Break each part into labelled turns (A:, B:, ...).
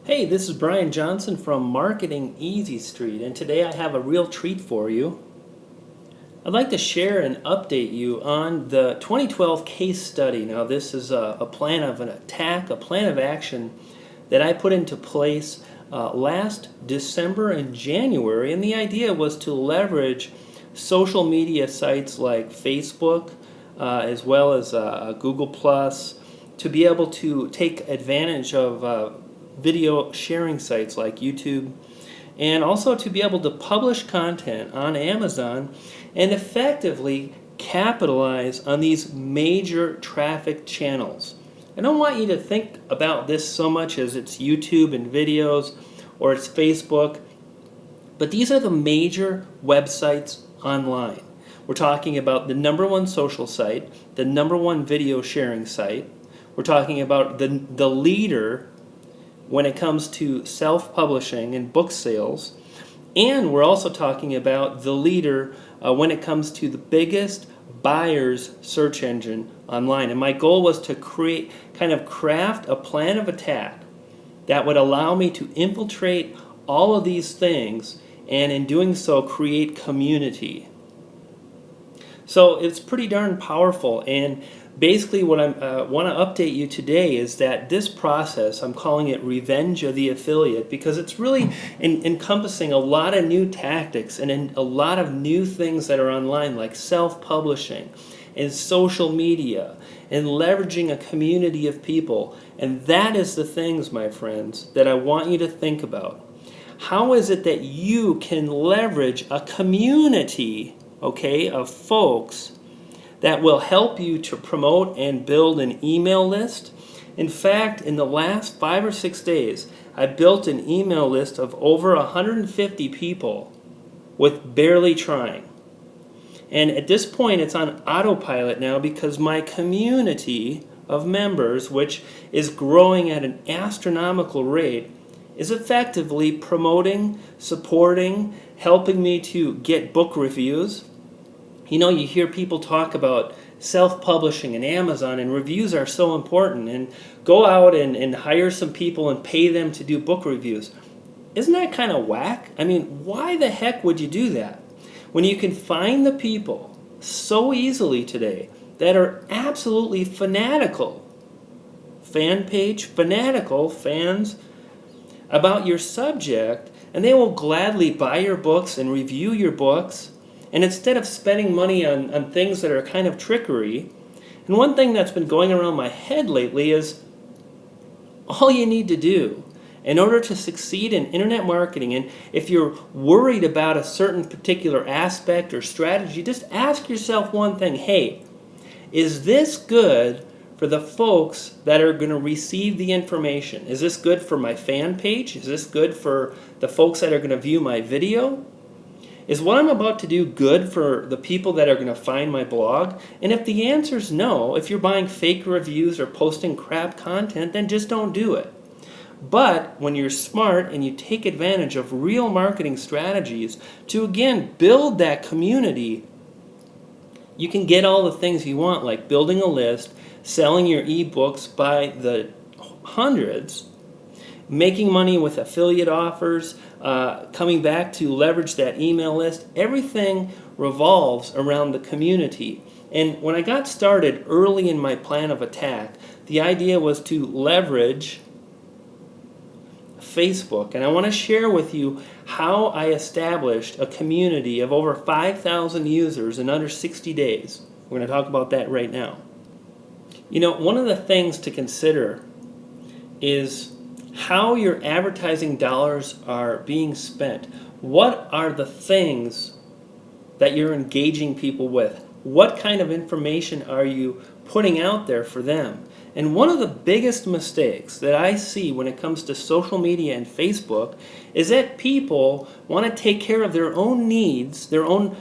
A: Hey, this is Brian Johnson from Marketing Easy Street, and today I have a real treat for you. I'd like to share and update you on the 2012 case study. Now, this is a plan of an attack, a plan of action that I put into place last December and January, and the idea was to leverage social media sites like Facebook, as well as Google Plus, to be able to take advantage of video sharing sites like YouTube, and also to be able to publish content on Amazon and effectively capitalize on these major traffic channels. I don't want you to think about this so much as it's YouTube and videos or it's Facebook, but these are the major websites online. We're talking about the #1 social site, the #1 video sharing site. We're talking about the leader when it comes to self-publishing and book sales. And we're also talking about the leader when it comes to the biggest buyer's search engine online. And my goal was to craft a plan of attack that would allow me to infiltrate all of these things, and in doing so create community. So it's pretty darn powerful, and basically what I want to update you today is that this process, I'm calling it Revenge of the Affiliate, because it's really encompassing a lot of new tactics and a lot of new things that are online, like self-publishing and social media and leveraging a community of people. And that is the things, my friends, that I want you to think about. How is it that you can leverage a community, okay, of folks that will help you to promote and build an email list? In fact, in the last 5 or 6 days, I built an email list of over 150 people with barely trying. And at this point, it's on autopilot now because my community of members, which is growing at an astronomical rate, is effectively promoting, supporting, helping me to get book reviews. You know, you hear people talk about self-publishing and Amazon, and reviews are so important, and go out and hire some people and pay them to do book reviews. Isn't that kind of whack? I mean, why the heck would you do that when you can find the people so easily today that are absolutely fanatical, fanatical fans about your subject, and they will gladly buy your books and review your books? And instead of spending money on things that are kind of trickery, and one thing that's been going around my head lately is all you need to do in order to succeed in internet marketing, and if you're worried about a certain particular aspect or strategy, just ask yourself one thing. Hey, is this good for the folks that are going to receive the information? Is this good for my fan page? Is this good for the folks that are going to view my video? Is what I'm about to do good for the people that are going to find my blog? And if the answer is no, if you're buying fake reviews or posting crap content, then just don't do it. But when you're smart and you take advantage of real marketing strategies to, again, build that community, you can get all the things you want, like building a list, selling your ebooks by the hundreds, making money with affiliate offers, coming back to leverage that email list. Everything revolves around the community. And when I got started early in my plan of attack, the idea was to leverage Facebook. And I want to share with you how I established a community of over 5,000 users in under 60 days. We're going to talk about that right now. You know, one of the things to consider is how your advertising dollars are being spent. What are the things that you're engaging people with? What kind of information are you putting out there for them? And one of the biggest mistakes that I see when it comes to social media and Facebook is that people want to take care of their own needs, their own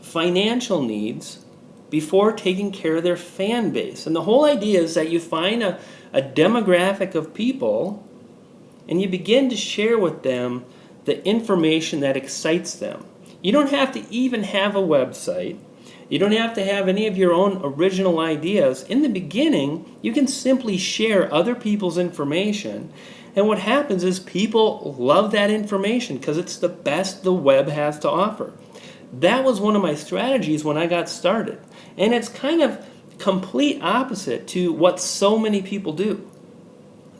A: financial needs, before taking care of their fan base. And the whole idea is that you find a demographic of people and you begin to share with them the information that excites them. You don't have to even have a website. You don't have to have any of your own original ideas. In the beginning, you can simply share other people's information. And what happens is people love that information because it's the best the web has to offer. That was one of my strategies when I got started. And it's kind of complete opposite to what so many people do.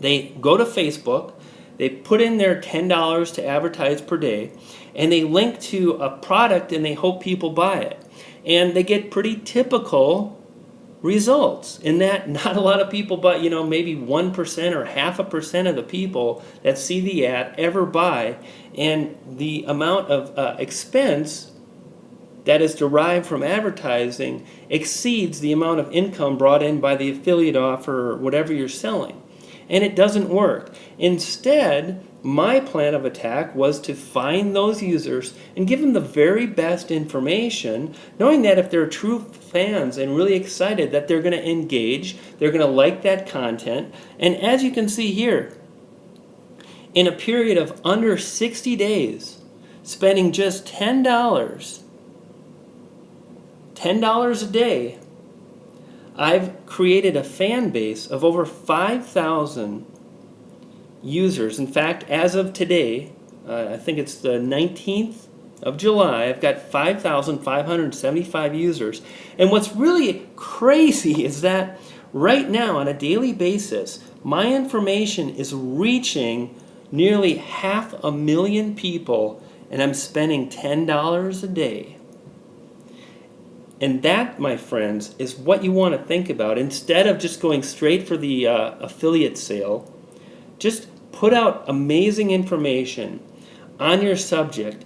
A: They go to Facebook, they put in their $10 to advertise per day, and they link to a product and they hope people buy it. And they get pretty typical results in that not a lot of people buy, maybe 1% or 0.5% of the people that see the ad ever buy. And the amount of expense that is derived from advertising exceeds the amount of income brought in by the affiliate offer or whatever you're selling. And it doesn't work. Instead, my plan of attack was to find those users and give them the very best information, knowing that if they're true fans and really excited that they're going to engage, they're going to like that content. And as you can see here, in a period of under 60 days, spending just $10 a day, I've created a fan base of over 5,000 users. In fact, as of today, I think it's the 19th of July, I've got 5,575 users. And what's really crazy is that right now, on a daily basis, my information is reaching nearly 500,000 people, and I'm spending $10 a day. And that, my friends, is what you want to think about. Instead of just going straight for the affiliate sale, just put out amazing information on your subject.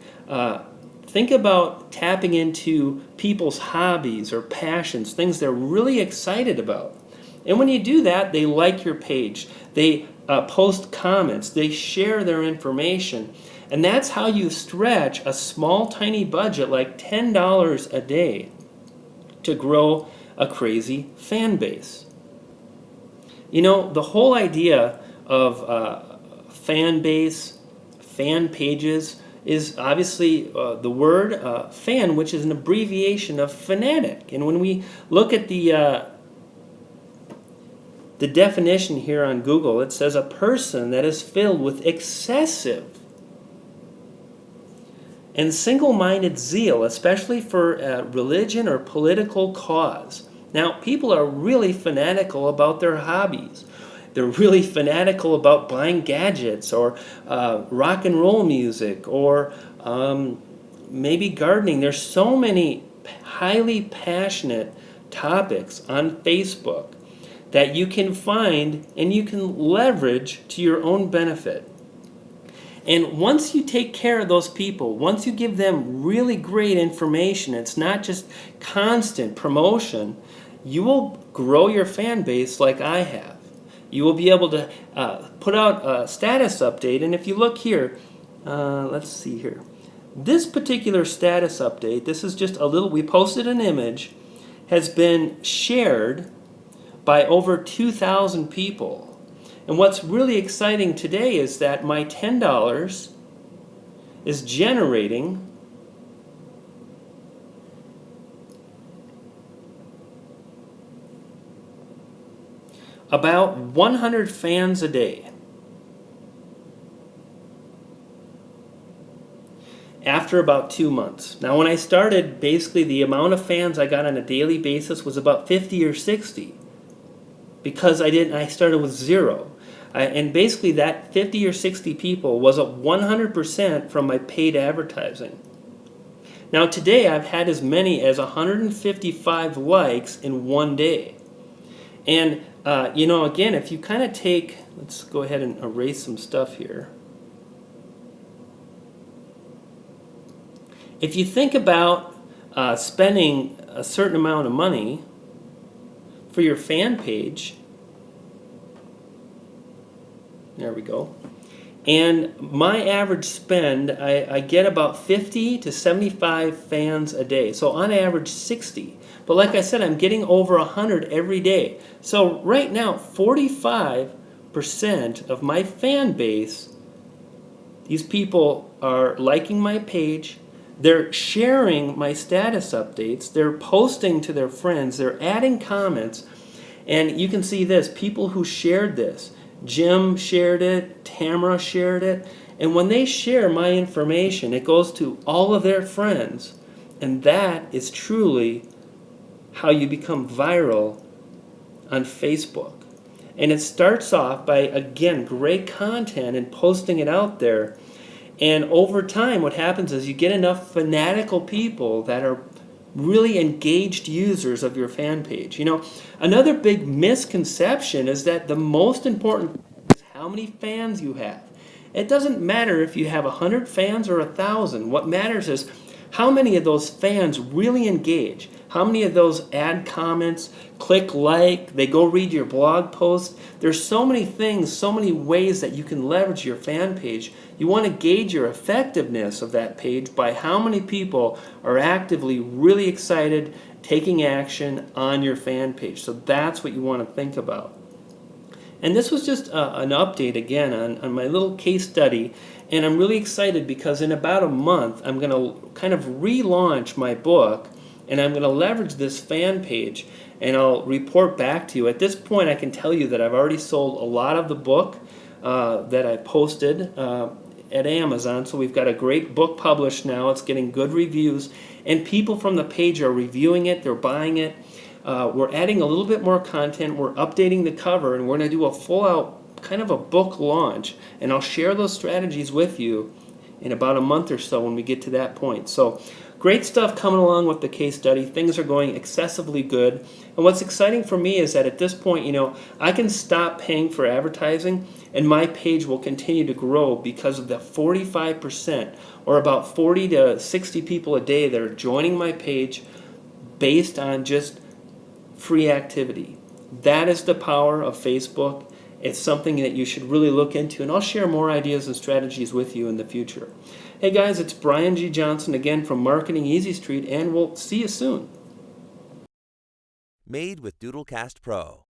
A: Think about tapping into people's hobbies or passions, things they're really excited about. And when you do that, they like your page. They post comments. They share their information. And that's how you stretch a small, tiny budget like $10 a day to grow a crazy fan base. The whole idea of fan base, fan pages, is obviously the word fan, which is an abbreviation of fanatic. And when we look at the definition here on Google, it says a person that is filled with excessive and single-minded zeal, especially for a religion or political cause. Now, people are really fanatical about their hobbies. They're really fanatical about buying gadgets or rock and roll music or maybe gardening. There's so many highly passionate topics on Facebook that you can find and you can leverage to your own benefit. And once you take care of those people, once you give them really great information, it's not just constant promotion, you will grow your fan base like I have. You will be able to put out a status update. And if you look here, let's see here. This particular status update, this is just a little, we posted an image, has been shared by over 2,000 people. And what's really exciting today is that my $10 is generating about 100 fans a day. After about 2 months. Now when I started, basically the amount of fans I got on a daily basis was about 50 or 60. Because I started with zero. And basically that 50 or 60 people was 100% from my paid advertising. Now today I've had as many as 155 likes in one day. And again, if you kind of take, let's go ahead and erase some stuff here. If you think about spending a certain amount of money for your fan page, there we go. And my average spend, I get about 50 to 75 fans a day. So on average, 60. But like I said, I'm getting over 100 every day. So right now, 45% of my fan base, these people are liking my page, They're sharing my status updates, they're posting to their friends, they're adding comments, and you can see this, people who shared this. Jim shared it, Tamara shared it, and when they share my information, it goes to all of their friends, and that is truly how you become viral on Facebook. And it starts off by, again, great content and posting it out there. And over time, what happens is you get enough fanatical people that are really engaged users of your fan page. You know, another big misconception is that the most important is how many fans you have. It doesn't matter if you have 100 fans or 1,000. What matters is how many of those fans really engage. How many of those add comments, click like, they go read your blog post. There's so many things, so many ways that you can leverage your fan page. You want to gauge your effectiveness of that page by how many people are actively really excited, taking action on your fan page. So that's what you want to think about. And this was just an update again on my little case study. And I'm really excited because in about a month, I'm going to kind of relaunch my book, and I'm going to leverage this fan page, and I'll report back to you. At this point, I can tell you that I've already sold a lot of the book that I posted at Amazon. So we've got a great book published now. It's getting good reviews, and people from the page are reviewing it. They're buying it. We're adding a little bit more content. We're updating the cover, and we're going to do a full-out kind of a book launch, and I'll share those strategies with you in about a month or so when we get to that point. So great stuff coming along with the case study. Things are going excessively good. And what's exciting for me is that at this point, you know, I can stop paying for advertising and my page will continue to grow because of the 45% or about 40 to 60 people a day that are joining my page based on just free activity. That is the power of Facebook. It's something that you should really look into, and I'll share more ideas and strategies with you in the future. Hey guys, it's Brian G. Johnson again from Marketing Easy Street, and we'll see you soon.
B: Made with Doodlecast Pro.